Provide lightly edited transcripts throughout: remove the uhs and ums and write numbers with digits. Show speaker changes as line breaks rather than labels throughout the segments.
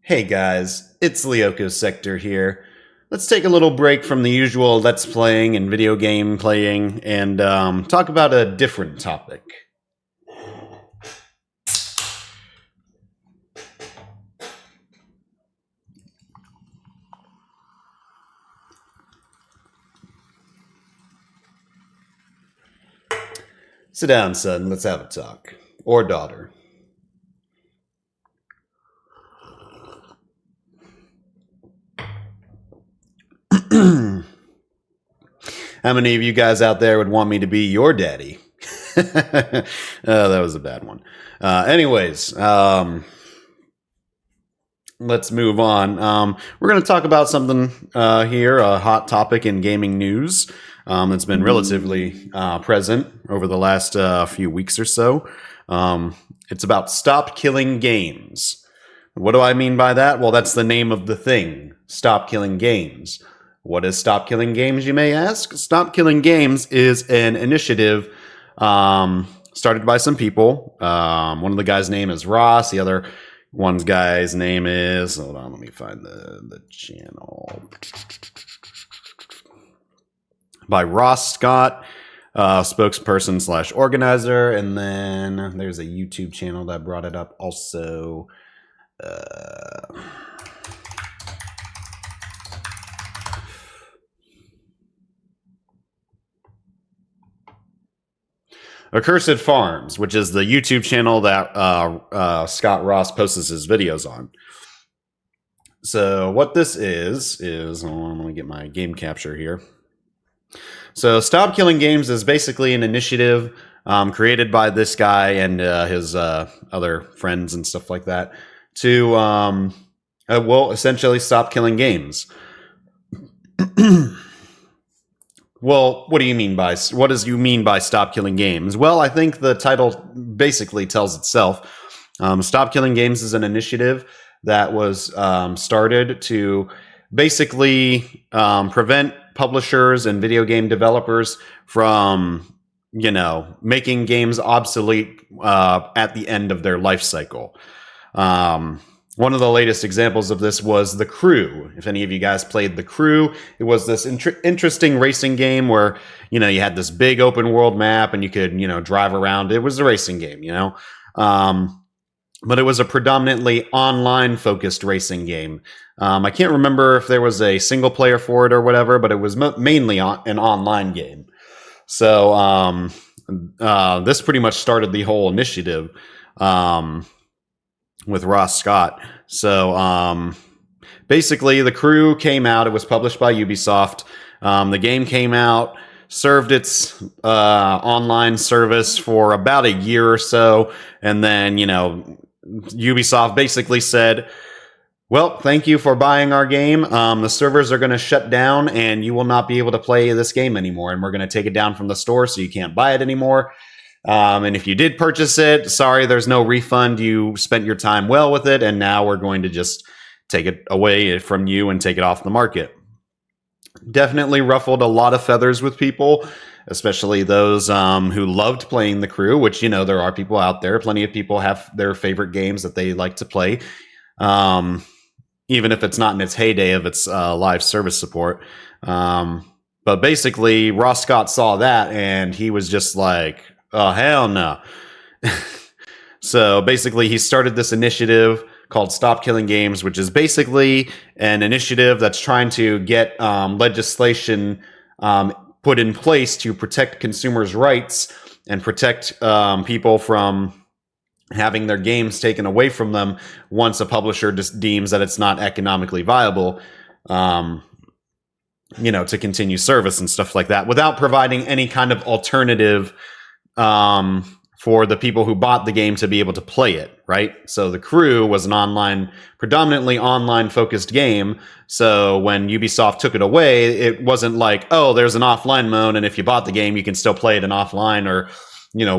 Hey guys, it's Lyoko Sector here. Let's take a little break from the usual Let's Playing and video game playing and talk about a different topic. Sit down, son. Let's have a talk. Or daughter. How many of you guys out there would want me to be your daddy? That was a bad one. Anyways, let's move on. We're going to talk about something here, a hot topic in gaming news that's been relatively present over the last few weeks or so. It's about Stop Killing Games. What do I mean by that? Well, that's the name of the thing, Stop Killing Games. What is Stop Killing Games, you may ask? Stop Killing Games is an initiative started by some people. One of the guys' name is Ross. The other one's guy's name is... Hold on, let me find the channel. By Ross Scott, spokesperson / organizer. And then there's a YouTube channel that brought it up also. Accursed Farms, which is the YouTube channel that Scott Ross posts his videos on. So what this is hold on, let me get my game capture here. So Stop Killing Games is basically an initiative created by this guy and his other friends and stuff like that to, essentially stop killing games. Well, what do you mean by Stop Killing Games? Well, I think the title basically tells itself. Stop Killing Games is an initiative that was started to basically prevent publishers and video game developers from, making games obsolete at the end of their life cycle. One of the latest examples of this was The Crew. If any of you guys played The Crew, it was this interesting racing game where, you had this big open world map and you could, drive around. It was a racing game, but it was a predominantly online focused racing game. I can't remember if there was a single player for it or whatever, but it was mainly an online game. So this pretty much started the whole initiative. With Ross Scott. So basically The Crew came out. It was published by Ubisoft. The game came out, served its online service for about a year or so. And then, Ubisoft basically said, well, thank you for buying our game. The servers are going to shut down and you will not be able to play this game anymore. And we're going to take it down from the store so you can't buy it anymore. And if you did purchase it, sorry, there's no refund. You spent your time well with it, and now we're going to just take it away from you and take it off the market. Definitely ruffled a lot of feathers with people, especially those who loved playing The Crew, which, there are people out there. Plenty of people have their favorite games that they like to play, even if it's not in its heyday of its live service support. But basically, Ross Scott saw that, and he was just like... oh, hell no. So basically, he started this initiative called Stop Killing Games, which is basically an initiative that's trying to get legislation put in place to protect consumers' rights and protect people from having their games taken away from them once a publisher just deems that it's not economically viable, to continue service and stuff like that, without providing any kind of alternative for the people who bought the game to be able to play it, right? So The Crew was an predominantly online focused game. So when Ubisoft took it away, it wasn't like, oh, there's an offline mode, and if you bought the game, you can still play it in offline or,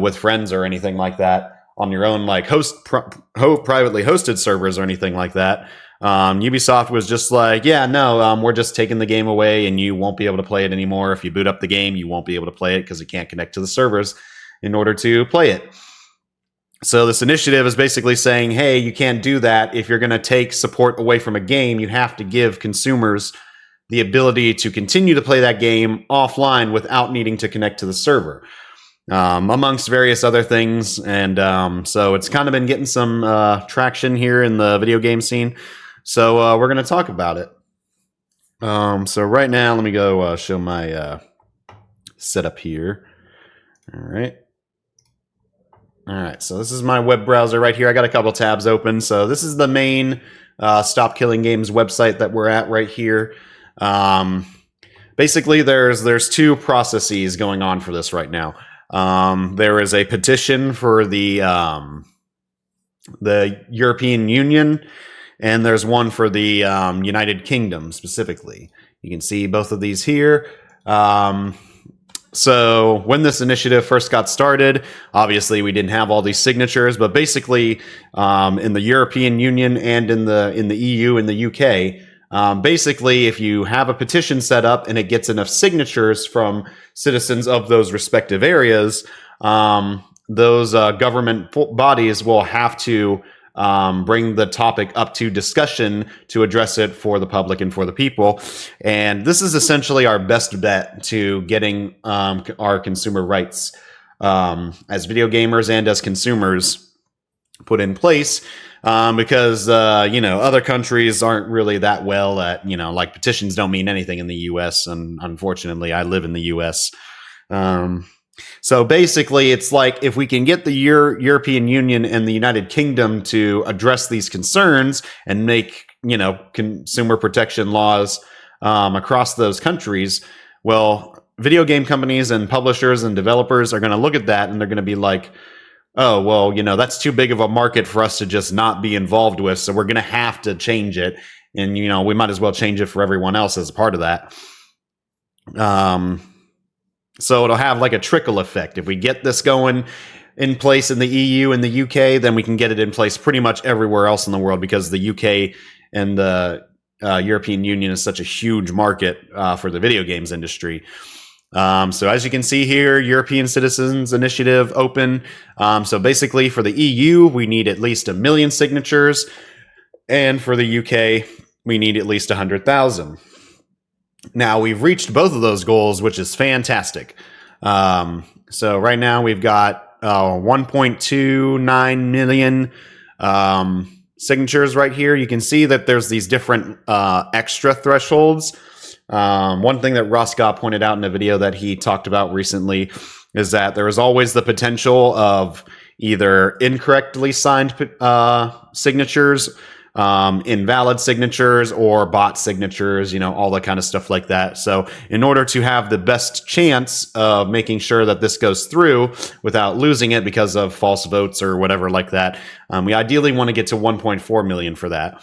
with friends or anything like that on your own, like privately hosted servers or anything like that. Ubisoft was just like, yeah, no, we're just taking the game away and you won't be able to play it anymore. If you boot up the game, you won't be able to play it because it can't connect to the servers in order to play it. So this initiative is basically saying, hey, you can't do that. If you're going to take support away from a game, you have to give consumers the ability to continue to play that game offline without needing to connect to the server, amongst various other things. And so it's kind of been getting some traction here in the video game scene. So we're going to talk about it. So right now, let me go show my setup here. All right. All right, so this is my web browser right here. I got a couple tabs open. So this is the main Stop Killing Games website that we're at right here. Basically, there's two processes going on for this right now. There is a petition for the European Union, and there's one for the United Kingdom specifically. You can see both of these here. So when this initiative first got started, obviously we didn't have all these signatures, but basically in the European Union and in the EU and the UK, basically if you have a petition set up and it gets enough signatures from citizens of those respective areas, those government bodies will have to bring the topic up to discussion to address it for the public and for the people. And this is essentially our best bet to getting our consumer rights as video gamers and as consumers put in place. Because, other countries aren't really that well at, like petitions don't mean anything in the US. And unfortunately, I live in the US. So basically, it's like if we can get the European Union and the United Kingdom to address these concerns and make, consumer protection laws across those countries, well, video game companies and publishers and developers are going to look at that and they're going to be like, oh, well, that's too big of a market for us to just not be involved with. So we're going to have to change it. And, we might as well change it for everyone else as a part of that. So it'll have like a trickle effect. If we get this going in place in the EU and the UK, then we can get it in place pretty much everywhere else in the world because the UK and the European Union is such a huge market for the video games industry. So as you can see here, European Citizens Initiative open. So basically for the EU, we need at least 1 million signatures. And for the UK, we need at least 100,000. Now, we've reached both of those goals, which is fantastic. So right now we've got 1.29 million signatures right here. You can see that there's these different extra thresholds. One thing that Ross Scott pointed out in a video that he talked about recently is that there is always the potential of either incorrectly signed signatures, invalid signatures, or bot signatures, all that kind of stuff like that. So in order to have the best chance of making sure that this goes through without losing it because of false votes or whatever like that, we ideally want to get to 1.4 million for that.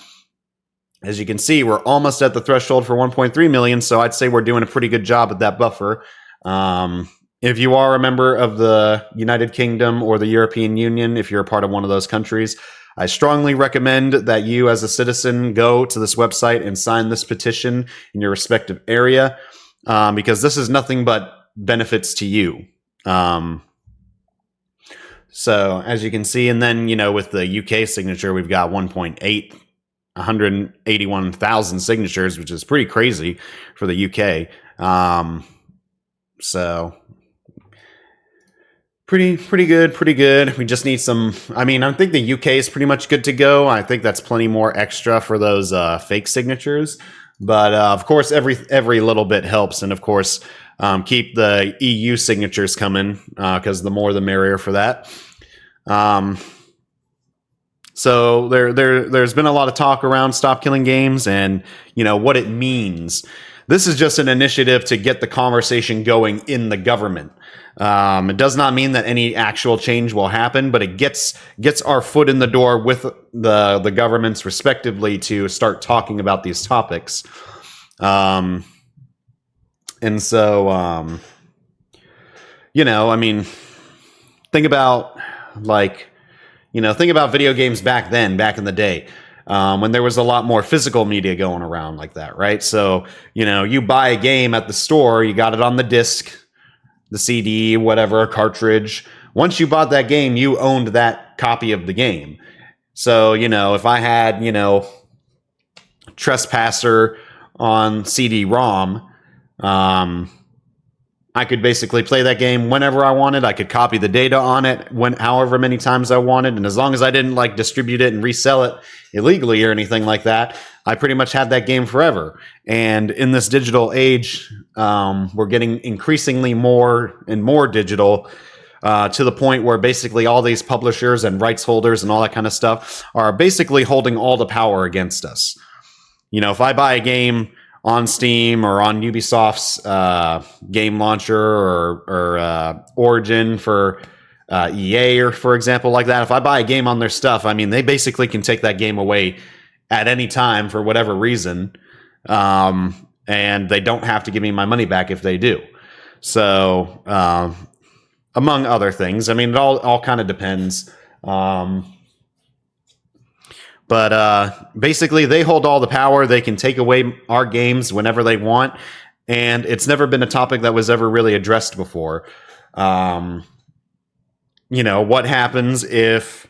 As you can see, we're almost at the threshold for 1.3 million, so I'd say we're doing a pretty good job at that buffer. If you are a member of the United Kingdom or the European Union, if you're a part of one of those countries, I strongly recommend that you as a citizen go to this website and sign this petition in your respective area, because this is nothing but benefits to you. So as you can see, and then, with the UK signature, we've got 181,000 signatures, which is pretty crazy for the UK. So pretty good. We just need some, I think the UK is pretty much good to go. I think that's plenty more extra for those fake signatures. But of course, every little bit helps. And of course, keep the EU signatures coming, because the more the merrier for that. So there's been a lot of talk around Stop Killing Games and, what it means. This is just an initiative to get the conversation going in the government. It does not mean that any actual change will happen, but it gets our foot in the door with the governments respectively to start talking about these topics. And so, think about think about video games back in the day. When there was a lot more physical media going around like that, right? So, you buy a game at the store, you got it on the disc, the CD, whatever, cartridge. once you bought that game, you owned that copy of the game. So, if I had, Trespasser on CD-ROM, I could basically play that game whenever I wanted. I could copy the data on it however many times I wanted. And as long as I didn't distribute it and resell it illegally or anything like that, I pretty much had that game forever. And in this digital age, we're getting increasingly more and more digital, to the point where basically all these publishers and rights holders and all that kind of stuff are basically holding all the power against us. If I buy a game on Steam or on Ubisoft's game launcher or Origin for EA, or for example, like that, if I buy a game on their stuff, they basically can take that game away at any time for whatever reason, and they don't have to give me my money back if they do. So, among other things, it all kind of depends. But basically, they hold all the power. They can take away our games whenever they want. And it's never been a topic that was ever really addressed before. What happens if,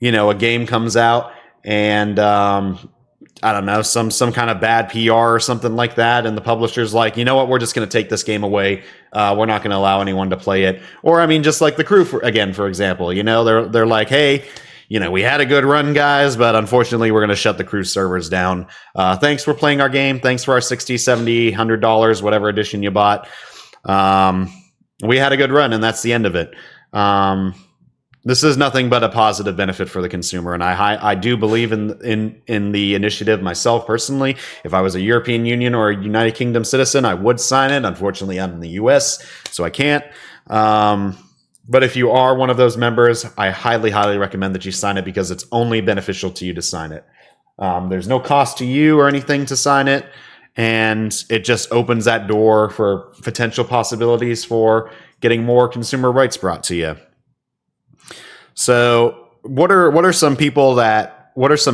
a game comes out and, I don't know, some kind of bad PR or something like that. And the publisher's like, you know what, we're just going to take this game away. We're not going to allow anyone to play it. Or, just like the Crew, for example, they're like, hey, we had a good run, guys, but unfortunately, we're going to shut the Crew servers down. Thanks for playing our game. Thanks for our $60, $70, $100, whatever edition you bought. We had a good run, and that's the end of it. This is nothing but a positive benefit for the consumer, and I do believe in the initiative myself personally. If I was a European Union or a United Kingdom citizen, I would sign it. Unfortunately, I'm in the U.S., so I can't. But if you are one of those members, I highly, highly recommend that you sign it, because it's only beneficial to you to sign it. There's no cost to you or anything to sign it, and it just opens that door for potential possibilities for getting more consumer rights brought to you. So, what are some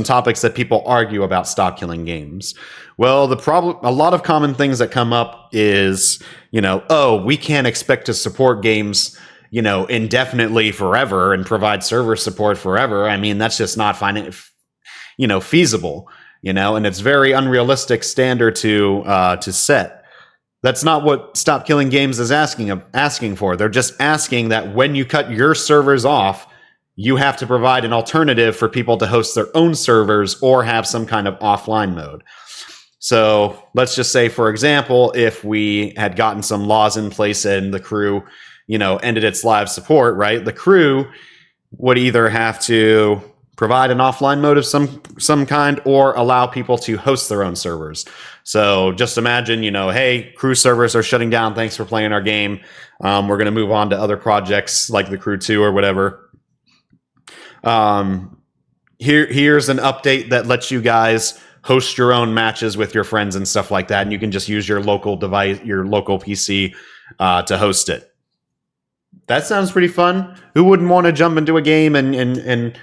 topics that people argue about stop killing games? Well, a lot of common things that come up is, we can't expect to support games indefinitely forever and provide server support forever. That's just not feasible, and it's very unrealistic standard to set. That's not what Stop Killing Games is asking for. They're just asking that when you cut your servers off, you have to provide an alternative for people to host their own servers or have some kind of offline mode. So let's just say, for example, if we had gotten some laws in place and the Crew ended its live support, right? The Crew would either have to provide an offline mode of some kind or allow people to host their own servers. So just imagine, hey, Crew servers are shutting down. Thanks for playing our game. We're going to move on to other projects like the Crew 2 or whatever. Here's an update that lets you guys host your own matches with your friends and stuff like that. And you can just use your local device, your local PC, to host it. That sounds pretty fun. Who wouldn't want to jump into a game and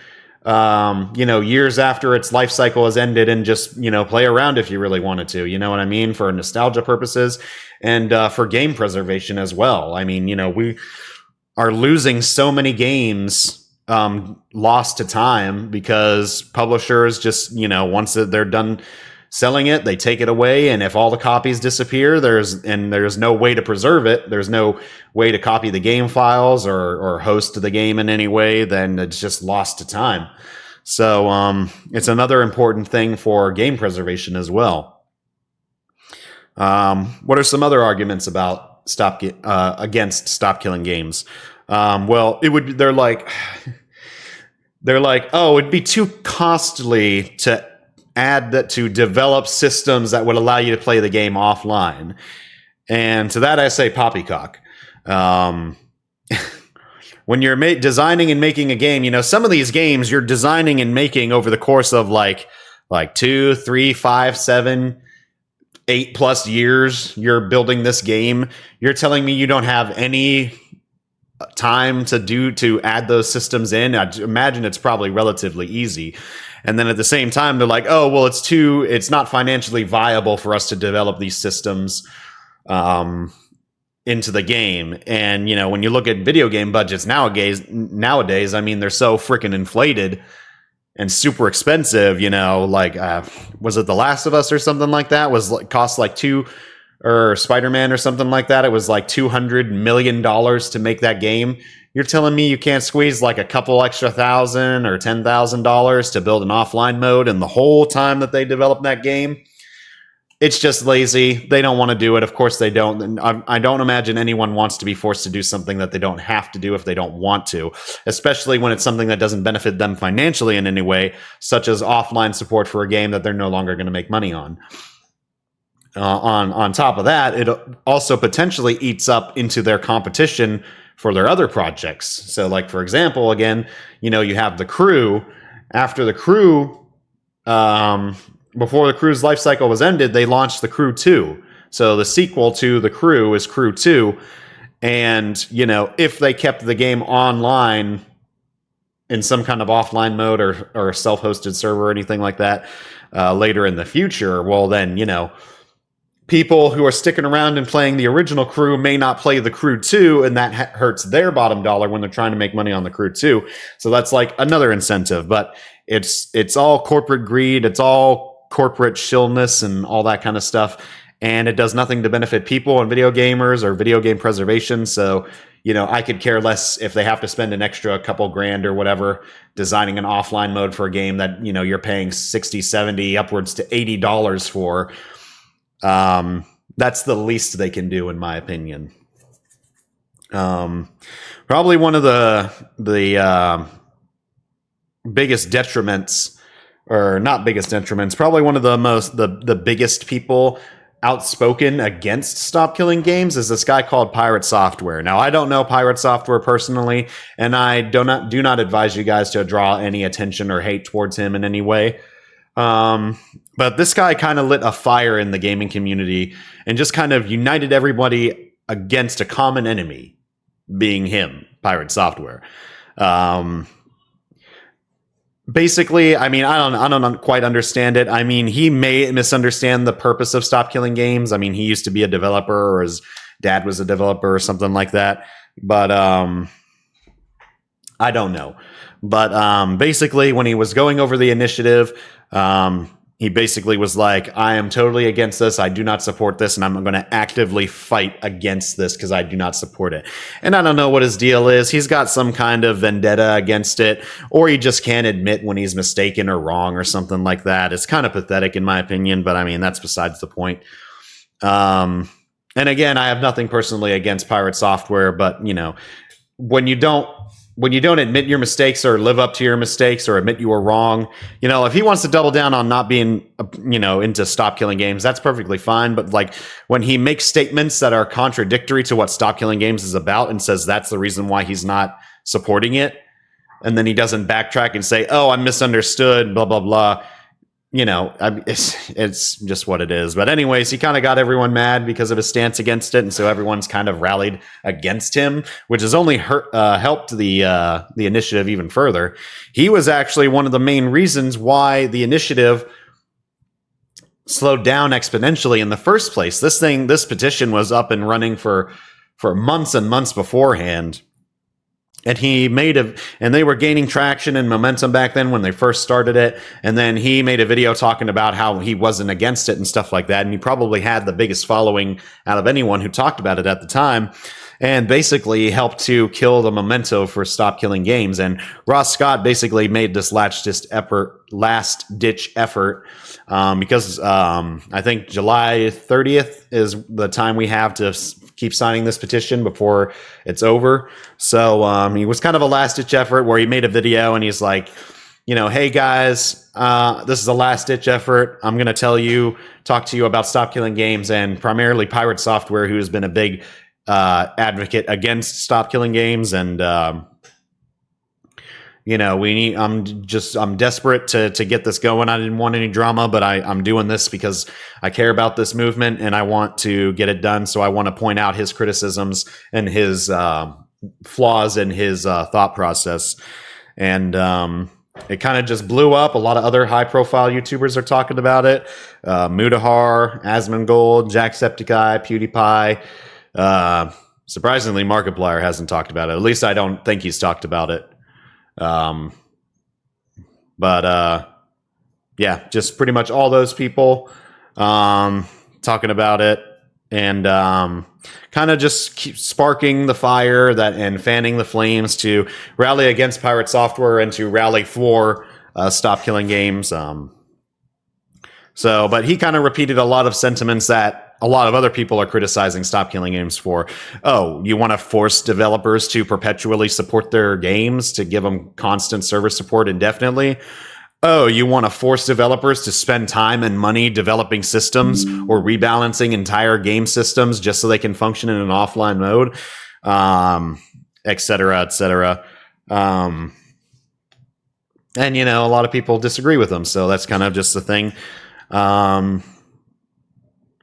years after its life cycle has ended and just, play around if you really wanted to, you know what I mean? For nostalgia purposes and for game preservation as well. We are losing so many games lost to time because publishers just, once they're done selling it, they take it away, and if all the copies disappear, there's no way to preserve it, there's no way to copy the game files or host the game in any way, then it's just lost to time. So it's another important thing for game preservation as well. What are some other arguments about against stop killing games? Well, they're like, oh, it'd be too costly to add that, to develop systems that would allow you to play the game offline. And to that I say poppycock. When you're designing and making a game, some of these games you're designing and making over the course of like 2, 3, 5, 7, 8+ years, you're building this game. You're telling me you don't have any time to add those systems in? I imagine it's probably relatively easy. And then at the same time, they're like, oh, well, it's not financially viable for us to develop these systems. into the game. And, you know, when you look at video game budgets nowadays, I mean, they're so freaking inflated and super expensive, you know, like, was it The Last of Us or something like that? Cost like or Spider-Man or something like that. It was like $200 million to make that game. You're telling me you can't squeeze like a couple extra $1,000 or $10,000 to build an offline mode in the whole time that they develop that game? It's just lazy. They don't want to do it. Of course they don't. And I don't imagine anyone wants to be forced to do something that they don't have to do if they don't want to, especially when it's something that doesn't benefit them financially in any way, such as offline support for a game that they're no longer going to make money on. On top of that, it also potentially eats up into their competition for their other projects. So, like, for example, again, you know, you have The Crew. After The Crew, before The Crew's life cycle was ended, they launched The Crew 2. So the sequel to The Crew is Crew 2. And, you know, if they kept the game online in some kind of offline mode or self-hosted server or anything like that later in the future, well, then, you know, people who are sticking around and playing the original Crew may not play The Crew 2, and that hurts their bottom dollar when they're trying to make money on The Crew 2. So that's like another incentive. But it's all corporate greed. It's all corporate shillness and all that kind of stuff. And it does nothing to benefit people and video gamers or video game preservation. So, you know, I could care less if they have to spend an extra couple grand or whatever designing an offline mode for a game that, you know, you're paying 60, 70, upwards to $80 for. That's the least they can do, in my opinion. Probably one of the biggest detriments, or not biggest detriments, probably one of the biggest people outspoken against stop killing games is this guy called PirateSoftware. Now, I don't know PirateSoftware personally, and I do not advise you guys to draw any attention or hate towards him in any way. But this guy kind of lit a fire in the gaming community and just kind of united everybody against a common enemy, being him, PirateSoftware. Basically, I mean, I don't quite understand it. I mean, he may misunderstand the purpose of stop killing games. I mean, he used to be a developer, or his dad was a developer or something like that. But I don't know. But basically, when he was going over the initiative, he basically was like, I am totally against this. I do not support this, and I'm going to actively fight against this because I do not support it. And I don't know what his deal is. He's got some kind of vendetta against it, or he just can't admit when he's mistaken or wrong or something like that. It's kind of pathetic in my opinion, but I mean, that's besides the point. And again, I have nothing personally against PirateSoftware, but, you know, when you don't admit your mistakes or live up to your mistakes or admit you were wrong, you know, if he wants to double down on not being, you know, into stop killing games, that's perfectly fine. But like when he makes statements that are contradictory to what stop killing games is about and says that's the reason why he's not supporting it, and then he doesn't backtrack and say, oh, I misunderstood, blah, blah, blah. You know, it's just what it is. But anyways, he kind of got everyone mad because of his stance against it. And so everyone's kind of rallied against him, which has only helped the initiative even further. He was actually one of the main reasons why the initiative slowed down exponentially in the first place. This petition was up and running for months and months beforehand. And and they were gaining traction and momentum back then when they first started it. And then he made a video talking about how he wasn't against it and stuff like that. And he probably had the biggest following out of anyone who talked about it at the time, and basically helped to kill the memento for stop killing games. And Ross Scott basically made this last ditch effort because I think July 30th is the time we have to keep signing this petition before it's over. So he was kind of a last-ditch effort where he made a video and he's like, you know, hey guys, this is a last-ditch effort. I'm going to talk to you about stop killing games, and primarily PirateSoftware, who has been a big advocate against stop killing games. And you know, I'm desperate to get this going. I didn't want any drama, but I'm doing this because I care about this movement and I want to get it done. So I want to point out his criticisms and his flaws in his thought process. And it kind of just blew up. A lot of other high profile YouTubers are talking about it. Mudahar, Asmongold, Jacksepticeye, PewDiePie, Surprisingly, Markiplier hasn't talked about it. At least I don't think he's talked about it. Yeah, just pretty much all those people talking about it, and kind of just keep sparking the fire and fanning the flames to rally against PirateSoftware and to rally for Stop Killing Games. But he kind of repeated a lot of sentiments that a lot of other people are criticizing Stop Killing Games for. Oh, you want to force developers to perpetually support their games, to give them constant server support indefinitely? Oh, you want to force developers to spend time and money developing systems or rebalancing entire game systems just so they can function in an offline mode, et cetera, et cetera. And, a lot of people disagree with them. So that's kind of just the thing.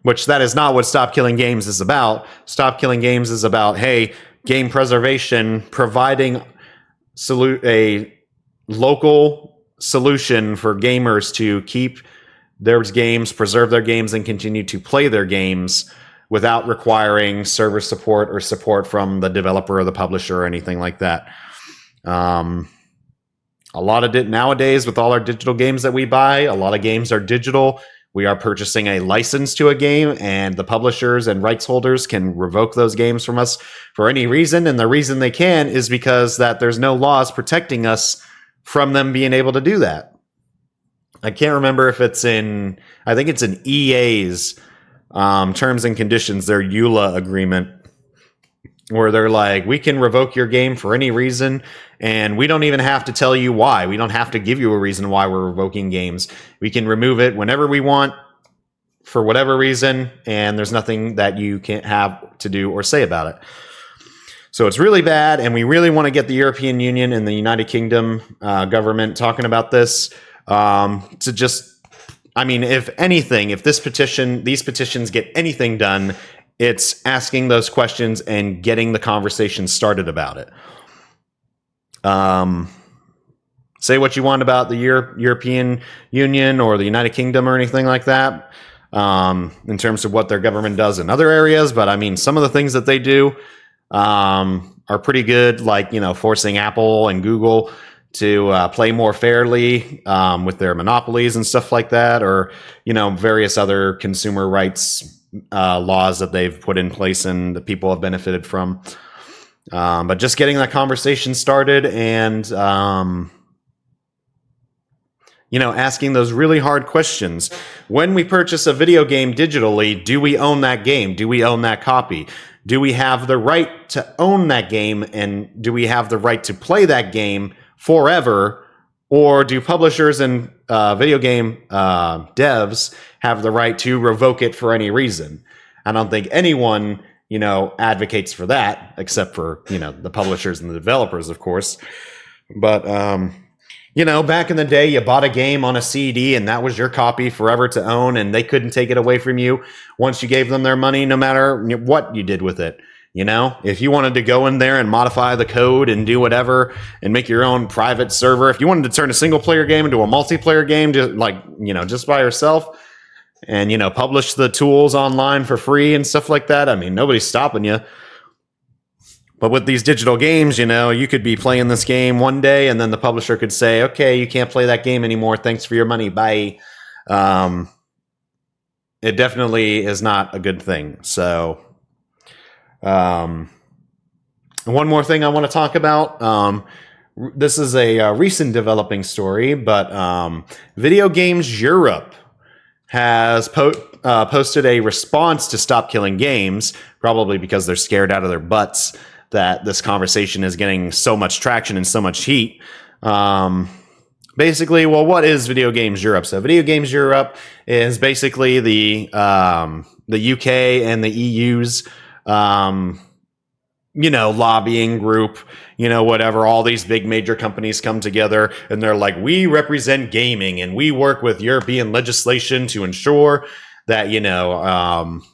Which that is not what Stop Killing Games is about. Stop Killing Games is about, hey, game preservation, providing a local solution for gamers to keep their games, preserve their games, and continue to play their games without requiring server support or support from the developer or the publisher or anything like that. A lot of it nowadays, with all our digital games that we buy, a lot of games are digital. We are purchasing a license to a game, and the publishers and rights holders can revoke those games from us for any reason. And the reason they can is because that there's no laws protecting us from them being able to do that. I can't remember if it's I think it's in EA's terms and conditions, their EULA agreement, where they're like, we can revoke your game for any reason, and we don't even have to tell you why. We don't have to give you a reason why we're revoking games. We can remove it whenever we want for whatever reason, and there's nothing that you can't have to do or say about it. So it's really bad, and we really want to get the European Union and the United Kingdom government talking about this to just, if anything, if these petitions get anything done, it's asking those questions and getting the conversation started about it. Say what you want about the European Union or the United Kingdom or anything like that, in terms of what their government does in other areas. But some of the things that they do are pretty good, like, forcing Apple and Google to play more fairly with their monopolies and stuff like that, or, various other consumer rights laws that they've put in place and that people have benefited from. But just getting that conversation started and, asking those really hard questions. When we purchase a video game digitally, do we own that game? Do we own that copy? Do we have the right to own that game? And do we have the right to play that game forever? Or do publishers and video game devs have the right to revoke it for any reason? I don't think anyone, advocates for that, except for, the publishers and the developers, of course. But, back in the day, you bought a game on a CD and that was your copy forever to own, and they couldn't take it away from you once you gave them their money, no matter what you did with it. If you wanted to go in there and modify the code and do whatever and make your own private server, if you wanted to turn a single player game into a multiplayer game, just by yourself, and, publish the tools online for free and stuff like that, nobody's stopping you. But with these digital games, you could be playing this game one day and then the publisher could say, okay, you can't play that game anymore. Thanks for your money. Bye. It definitely is not a good thing. So, one more thing I want to talk about. This is a recent developing story, but Video Games Europe has posted a response to Stop Killing Games, probably because they're scared out of their butts that this conversation is getting so much traction and so much heat. Basically, what is Video Games Europe? So Video Games Europe is basically the UK and the EU's lobbying group, whatever. All these big major companies come together and they're like, we represent gaming and we work with European legislation to ensure that,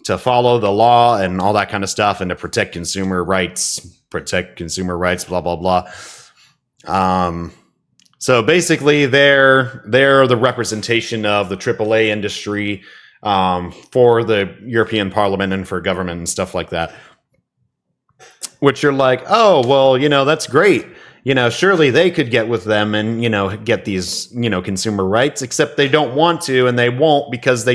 to follow the law and all that kind of stuff, and to protect consumer rights, blah, blah, blah. So basically they're the representation of the AAA industry for the European Parliament and for government and stuff like that. which you're like, oh, well, that's great. Surely they could get with them and, get these, consumer rights, except they don't want to, and they won't because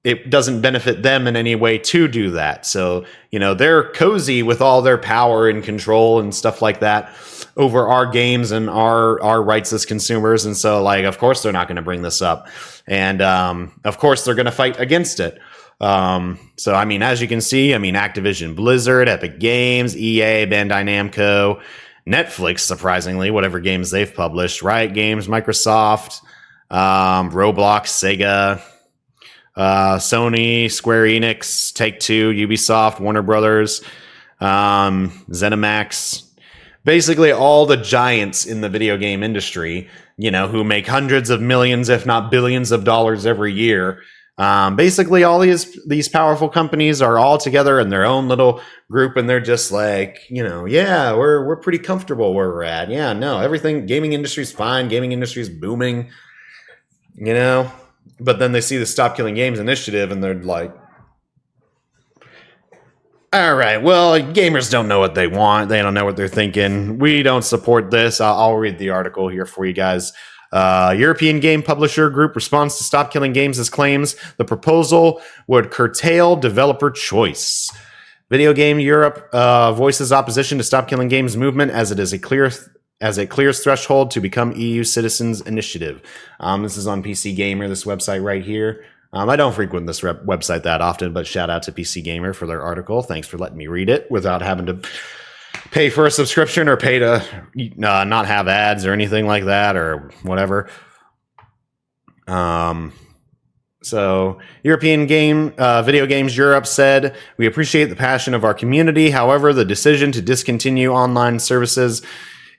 it doesn't benefit them in any way to do that. So, they're cozy with all their power and control and stuff like that over our games and our rights as consumers. And so, of course, they're not going to bring this up. And, of course, they're going to fight against it. So, as you can see, Activision Blizzard, Epic Games, EA, Bandai Namco, Netflix, surprisingly, whatever games they've published, Riot Games, Microsoft, Roblox, Sega, Sony, Square Enix, Take-Two, Ubisoft, Warner Brothers, ZeniMax, basically all the giants in the video game industry, who make hundreds of millions, if not billions of dollars every year. Basically all these powerful companies are all together in their own little group, and they're just like, yeah, we're pretty comfortable where we're at. Yeah, no, everything, gaming industry's fine, gaming industry's booming, but then they see the Stop Killing Games initiative and they're like, all right, well, gamers don't know what they want. They don't know what they're thinking. We don't support this. I'll read the article here for you guys. European game publisher group responds to Stop Killing Games' claims the proposal would curtail developer choice. Video Game Europe voices opposition to Stop Killing Games movement as it clears threshold to become EU citizens initiative. This is on PC Gamer, this website right here. I don't frequent this website that often, but shout out to PC Gamer for their article. Thanks for letting me read it without having to pay for a subscription or pay to not have ads or anything like that or whatever. So European Video Games Europe said, we appreciate the passion of our community. However, the decision to discontinue online services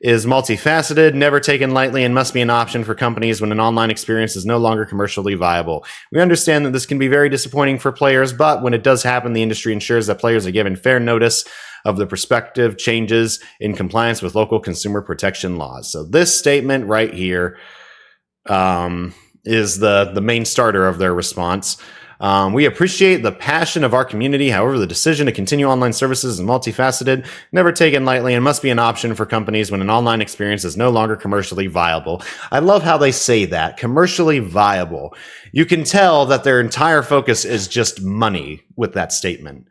is multifaceted, never taken lightly, and must be an option for companies when an online experience is no longer commercially viable. We understand that this can be very disappointing for players, but when it does happen, the industry ensures that players are given fair notice of the prospective changes in compliance with local consumer protection laws. So this statement right here is the main starter of their response. We appreciate the passion of our community. However, the decision to continue online services is multifaceted, never taken lightly, and must be an option for companies when an online experience is no longer commercially viable. I love how they say that, commercially viable. You can tell that their entire focus is just money with that statement.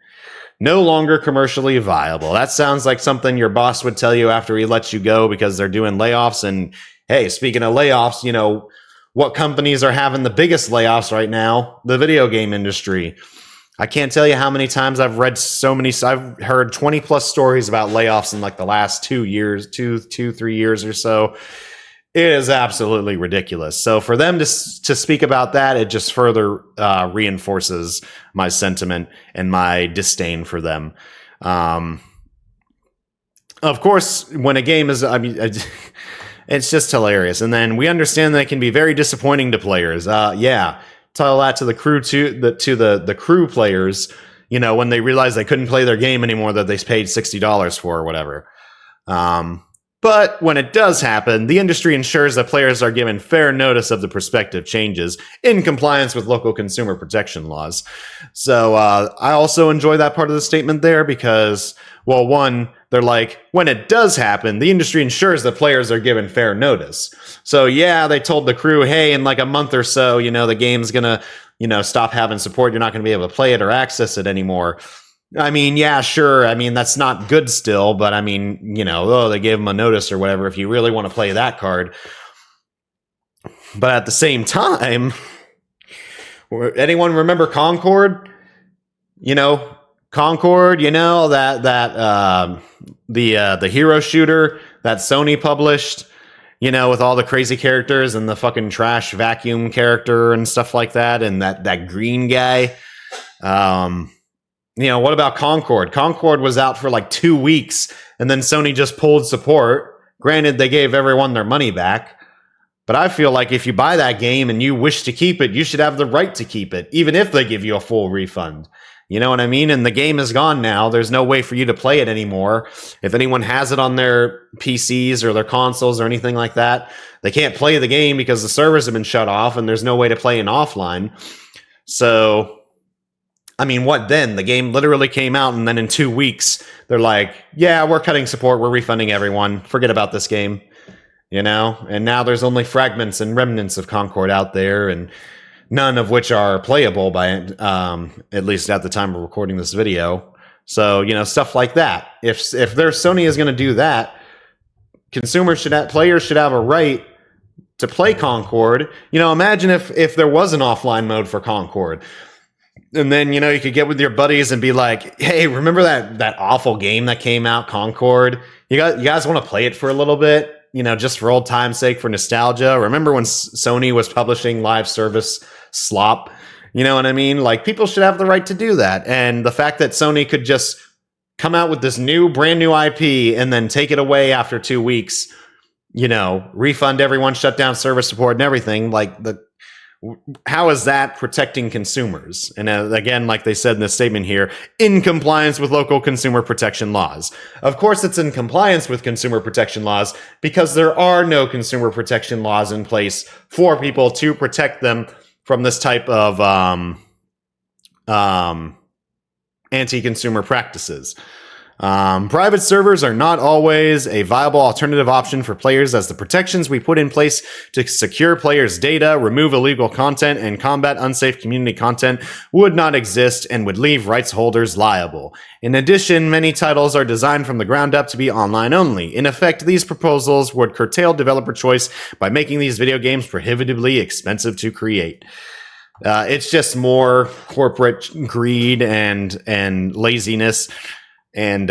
No longer commercially viable. That sounds like something your boss would tell you after he lets you go because they're doing layoffs. And hey, speaking of layoffs, what companies are having the biggest layoffs right now? The video game industry. I can't tell you how many times I've read I've heard 20 plus stories about layoffs in the last 2 years, 3 years or so. It is absolutely ridiculous. So for them to speak about that, it just further reinforces my sentiment and my disdain for them. Of course, when a game is, it's just hilarious. And then we understand that it can be very disappointing to players. Yeah, tell that to the crew the crew players, when they realized they couldn't play their game anymore that they paid $60 for or whatever. But when it does happen, the industry ensures that players are given fair notice of the prospective changes in compliance with local consumer protection laws. So I also enjoy that part of the statement there because, well, one, they're like, when it does happen, the industry ensures that players are given fair notice. So yeah, they told the crew, hey, in a month or so, the game's gonna, stop having support. You're not gonna be able to play it or access it anymore. Yeah, sure. That's not good still, but they gave them a notice or whatever if you really want to play that card. But at the same time, anyone remember Concord? Concord, the hero shooter that Sony published, with all the crazy characters and the fucking trash vacuum character and stuff like that, and that green guy. What about Concord? Concord was out for 2 weeks, and then Sony just pulled support. Granted, they gave everyone their money back, but I feel like if you buy that game and you wish to keep it, you should have the right to keep it, even if they give you a full refund. You know what I mean? And the game is gone now. There's no way for you to play it anymore. If anyone has it on their PCs or their consoles or anything like that, they can't play the game because the servers have been shut off and there's no way to play it offline. So I mean, what then? The game literally came out, and then in 2 weeks, they're like, yeah, we're cutting support, we're refunding everyone, forget about this game, you know? And now there's only fragments and remnants of Concord out there, and none of which are playable by, at least at the time of recording this video. So, you know, stuff like that. If there's Sony is going to do that, players should have a right to play Concord. You know, imagine if there was an offline mode for Concord. And then, you know, you could get with your buddies and be like, hey, remember that awful game that came out, Concord? You guys want to play it for a little bit? You know, just for old time's sake, for nostalgia. Remember when Sony was publishing live service slop? You know what I mean? Like, people should have the right to do that. And the fact that Sony could just come out with this brand new IP and then take it away after 2 weeks, you know, refund everyone, shut down service support and everything, how is that protecting consumers? And again, like they said in the statement here, in compliance with local consumer protection laws. Of course, it's in compliance with consumer protection laws because there are no consumer protection laws in place for people to protect them from this type of anti-consumer practices. Private servers are not always a viable alternative option for players, as the protections we put in place to secure players' data, remove illegal content, and combat unsafe community content would not exist and would leave rights holders liable. In addition, many titles are designed from the ground up to be online only. In effect, these proposals would curtail developer choice by making these video games prohibitively expensive to create. It's just more corporate greed and laziness and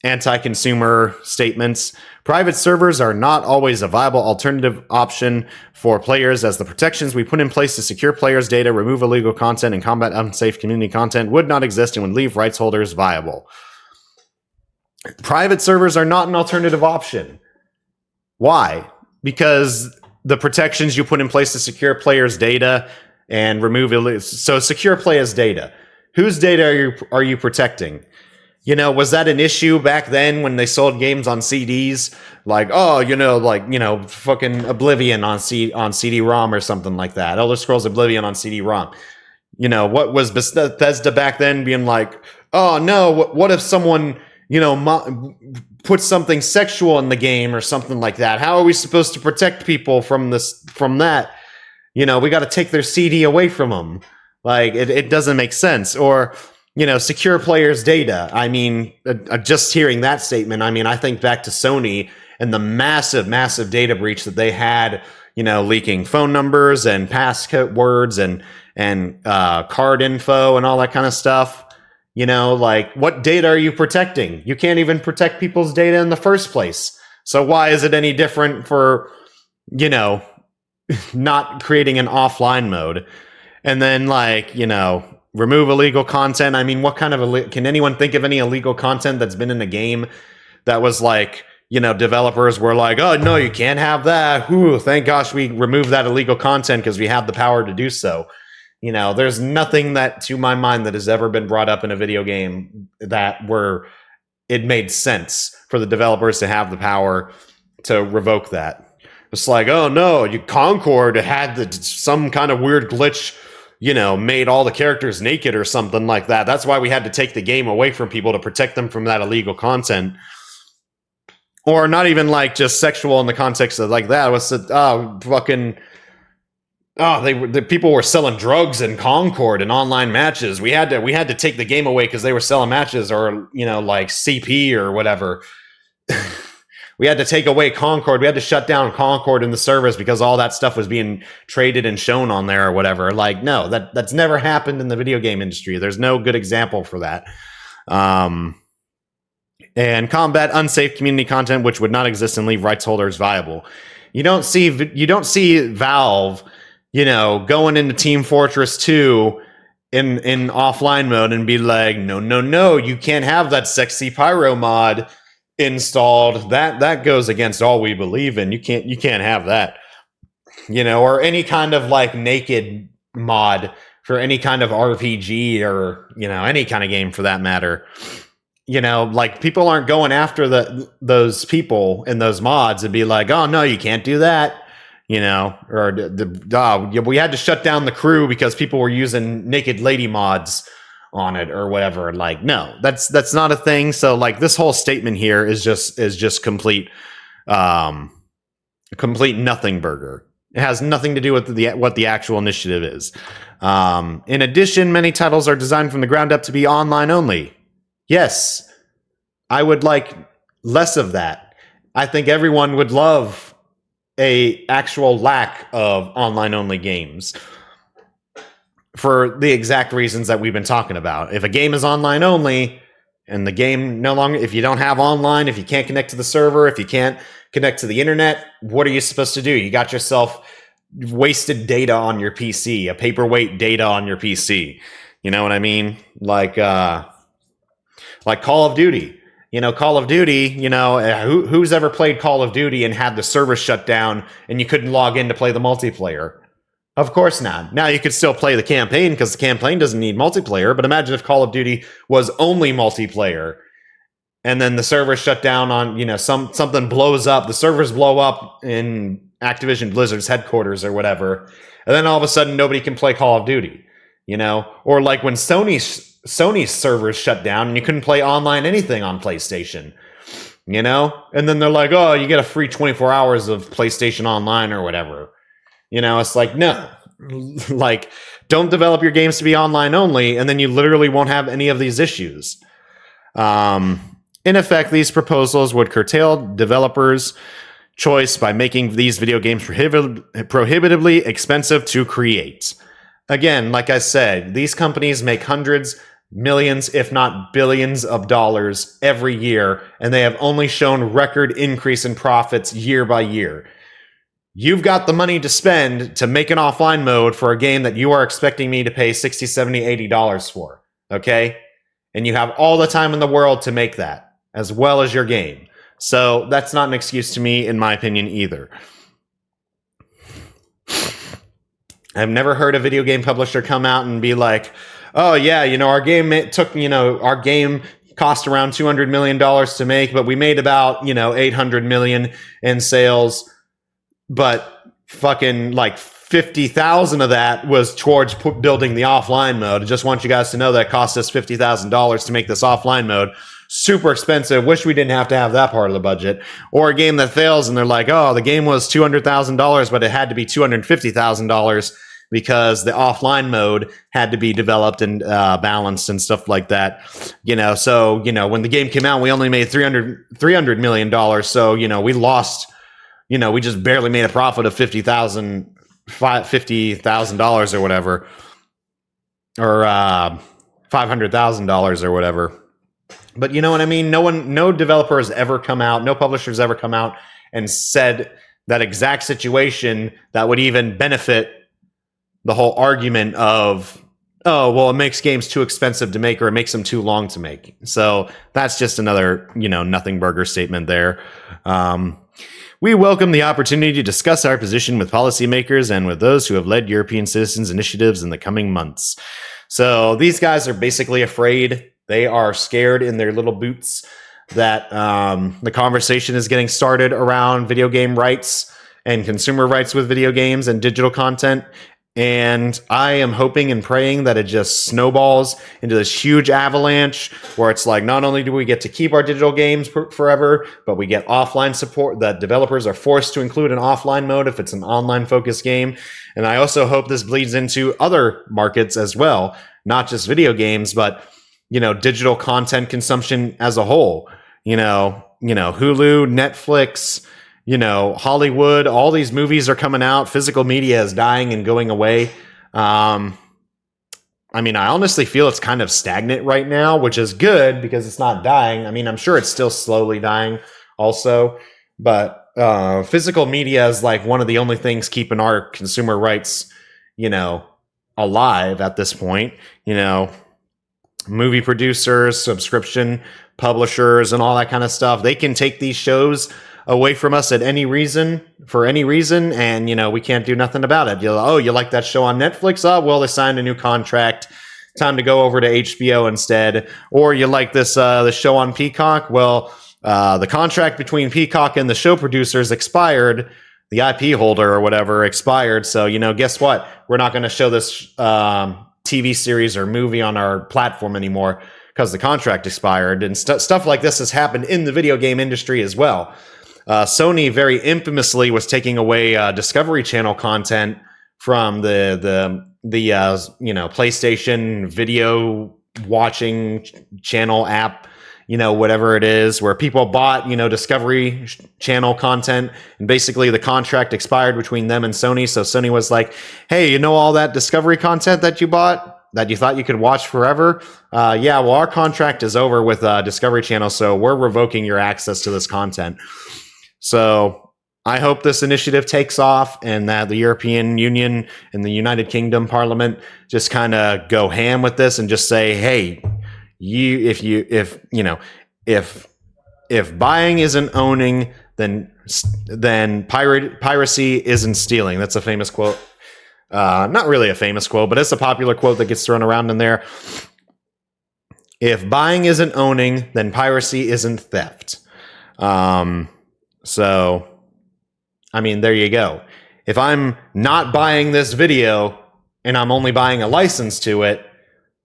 anti-consumer statements. Private servers are not always a viable alternative option for players, as the protections we put in place to secure players' data, remove illegal content, and combat unsafe community content would not exist and would leave rights holders viable. Private servers are not an alternative option. Why? Because the protections you put in place to secure players' data and remove secure players' data. Whose data are you protecting? You know, was that an issue back then when they sold games on CDs? Like, fucking Oblivion on CD-ROM or something like that. Elder Scrolls Oblivion on CD-ROM. You know, what was Bethesda back then being like, oh no, what if someone, you know, puts something sexual in the game or something like that? How are we supposed to protect people from that? You know, we got to take their CD away from them. Like, it doesn't make sense. Or, you know, secure players' data. I mean, just hearing that statement, I mean, I think back to Sony and the massive, massive data breach that they had, you know, leaking phone numbers and passwords and card info and all that kind of stuff. You know, like, what data are you protecting? You can't even protect people's data in the first place. So why is it any different for, you know, not creating an offline mode? And then, like, you know, remove illegal content. I mean, what kind of can anyone think of any illegal content that's been in a game that was like, you know, developers were like, oh no, you can't have that. Ooh, thank gosh we removed that illegal content because we have the power to do so. You know, there's nothing that, to my mind, that has ever been brought up in a video game that where it made sense for the developers to have the power to revoke that. It's like, oh no, Concord had some kind of weird glitch, you know, made all the characters naked or something like that. That's why we had to take the game away from people to protect them from that illegal content. Or not even like just sexual in the context of like that. It was the people were selling drugs in Concord in online matches. We had to take the game away because they were selling matches, or, you know, like CP or whatever. We had to take away Concord. We had to shut down Concord in the service because all that stuff was being traded and shown on there or whatever. Like, no, that's never happened in the video game industry. There's no good example for that. And combat unsafe community content, which would not exist and leave rights holders viable. You don't see Valve, you know, going into Team Fortress 2 in offline mode and be like, no, you can't have that sexy pyro mod installed. That goes against all we believe in. You can't have that. You know, or any kind of like naked mod for any kind of RPG or, you know, any kind of game for that matter. You know, like, people aren't going after those people in those mods and be like, oh no, you can't do that. You know, or we had to shut down the crew because people were using naked lady mods on it or whatever. Like, no, that's not a thing. So like this whole statement here is just complete nothing burger. It has nothing to do with what the actual initiative is. In addition, many titles are designed from the ground up to be online only. Yes, I would like less of that. I think everyone would love a actual lack of online only games for the exact reasons that we've been talking about. If a game is online only and the game no longer, if you don't have online, if you can't connect to the server, if you can't connect to the internet, what are you supposed to do? You got yourself wasted data on your PC, a paperweight data on your PC. You know what I mean? Like Call of Duty. Call of Duty, who's ever played Call of Duty and had the server shut down and you couldn't log in to play the multiplayer? Of course not. Now you could still play the campaign because the campaign doesn't need multiplayer, but imagine if Call of Duty was only multiplayer and then the server shut down on, something blows up, the servers blow up in Activision Blizzard's headquarters or whatever, and then all of a sudden nobody can play Call of Duty, or like when Sony's servers shut down and you couldn't play online anything on PlayStation, and then they're like, oh, you get a free 24 hours of PlayStation Online or whatever. It's like, no, like, don't develop your games to be online only, and then you literally won't have any of these issues. In effect, these proposals would curtail developers' choice by making these video games prohibitively expensive to create. Again, like I said, these companies make hundreds, millions, if not billions of dollars every year, and they have only shown record increase in profits year by year. You've got the money to spend to make an offline mode for a game that you are expecting me to pay $60, $70, $80 for, okay? And you have all the time in the world to make that, as well as your game. So that's not an excuse to me, in my opinion, either. I've never heard a video game publisher come out and be like, oh yeah, our game our game cost around $200 million to make, but we made about, $800 million in sales, but fucking like 50,000 of that was towards building the offline mode. I just want you guys to know that it cost us $50,000 to make this offline mode. Super expensive. Wish we didn't have to have that part of the budget. Or a game that fails and they're like, oh, the game was $200,000, but it had to be $250,000 because the offline mode had to be developed and balanced and stuff like that. So, when the game came out, we only made $300 million. So, we lost, we just barely made a profit of $50,000 or whatever, or $500,000 or whatever. But you know what I mean? No developer has ever come out, no publisher's ever come out and said that exact situation that would even benefit the whole argument of, oh, well, it makes games too expensive to make or it makes them too long to make. So that's just another, nothing burger statement there. We welcome the opportunity to discuss our position with policymakers and with those who have led European citizens' initiatives in the coming months. So these guys are basically afraid. They are scared in their little boots that the conversation is getting started around video game rights and consumer rights with video games and digital content. And I am hoping and praying that it just snowballs into this huge avalanche where it's like, not only do we get to keep our digital games forever, but we get offline support, that developers are forced to include an offline mode if it's an online focused game. And I also hope this bleeds into other markets as well, not just video games, but digital content consumption as a whole. Hulu, Netflix, Hollywood, all these movies are coming out. Physical media is dying and going away. I honestly feel it's kind of stagnant right now, which is good because it's not dying. I'm sure it's still slowly dying also, but physical media is like one of the only things keeping our consumer rights, alive at this point. Movie producers, subscription publishers, and all that kind of stuff. They can take these shows away from us for any reason, and we can't do nothing about it. You like that show on Netflix? Oh, well, they signed a new contract. Time to go over to HBO instead. Or you like this show on Peacock? Well, the contract between Peacock and the show producers expired. The IP holder or whatever expired. So guess what? We're not going to show this TV series or movie on our platform anymore because the contract expired. And stuff like this has happened in the video game industry as well. Sony very infamously was taking away Discovery Channel content from the PlayStation video watching channel app, whatever it is, where people bought, Discovery Channel content, and basically the contract expired between them and Sony. So Sony was like, hey, all that Discovery content that you bought that you thought you could watch forever? Yeah, well, our contract is over with Discovery Channel, so we're revoking your access to this content. So I hope this initiative takes off and that the European Union and the United Kingdom Parliament just kind of go ham with this and just say, hey, if buying isn't owning, then piracy isn't stealing. That's a famous quote. Not really a famous quote, but it's a popular quote that gets thrown around in there. If buying isn't owning, then piracy isn't theft. So, I mean, there you go. If I'm not buying this video and I'm only buying a license to it,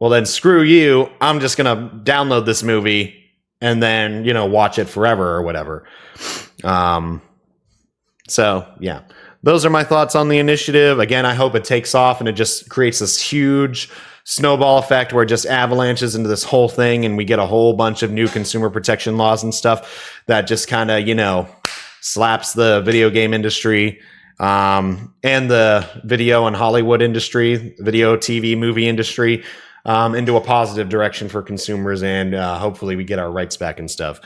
well, then screw you. I'm just going to download this movie and then, watch it forever or whatever. So, yeah. Those are my thoughts on the initiative. Again, I hope it takes off and it just creates this huge snowball effect where it just avalanches into this whole thing and we get a whole bunch of new consumer protection laws and stuff that just kind of, slaps the video game industry and the video and Hollywood industry, video, TV, movie industry into a positive direction for consumers, and hopefully we get our rights back and stuff.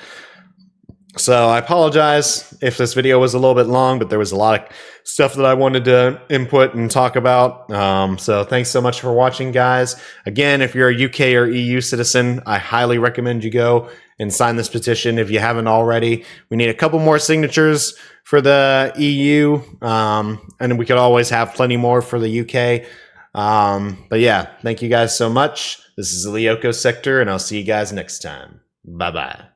So I apologize if this video was a little bit long, but there was a lot of stuff that I wanted to input and talk about. So thanks so much for watching, guys. Again, if you're a UK or EU citizen, I highly recommend you go and sign this petition if you haven't already. We need a couple more signatures for the EU, and we could always have plenty more for the UK. But yeah, thank you guys so much. This is the Lyoko Sector, and I'll see you guys next time. Bye-bye.